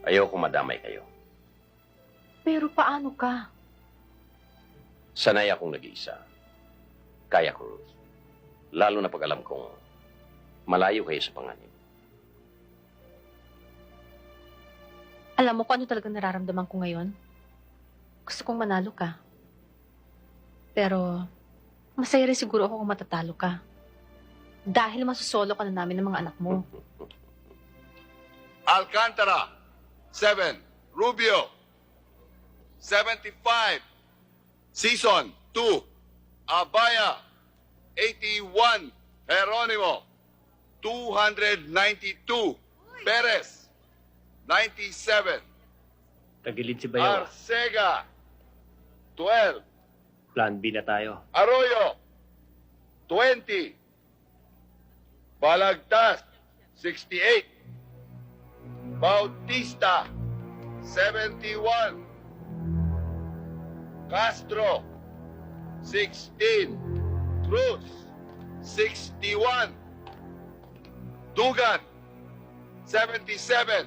Ayoko madamay kayo. Pero paano ka? Sanay akong nag-iisa. Kaya ko. Lalo na pag alam kong malayo kayo sa panganib. Alam mo kung ano talagang nararamdaman ko ngayon? Gusto kong manalo ka. Pero, masaya rin siguro ako kung matatalo ka. Dahil masusolo ka na namin ng mga anak mo. Alcantara, 7. Rubio, 75. Season, 2. Abaya, 81. Jeronimo, 292. Perez, 97. Tagilid si Bayaw. Arcega, 12. Plan B na tayo. Arroyo, 20. Balagtas, 68. Bautista, 71. Castro, 16. Cruz, 61. Dugan, 77.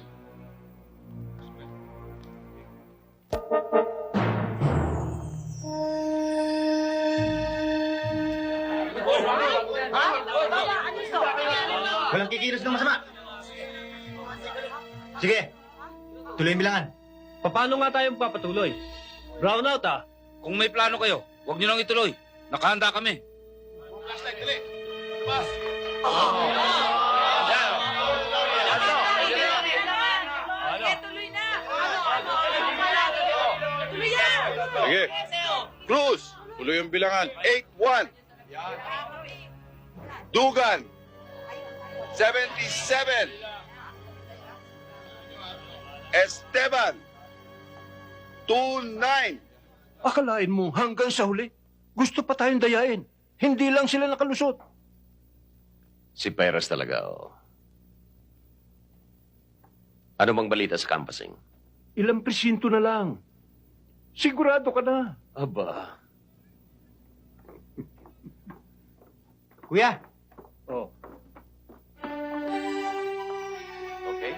Walang kikilos ng masama. Sige, tuloy yung bilangan. Paano nga tayo papatuloy? Brown out ah. Kung may plano kayo, huwag nyo nang ituloy. Nakahanda kami. Sige. Cruz, tuloy yung bilangan. 8-1. Dugan, 77. Esteban, 2-9. Akalain mo hanggang sa huli, gusto pa tayong dayain. Hindi lang sila nakalusot. Si Perez talaga, oh. Ano bang balita sa campusing? Ilang presinto na lang. Sigurado ka na. Aba. Kuya, Oh. Okay.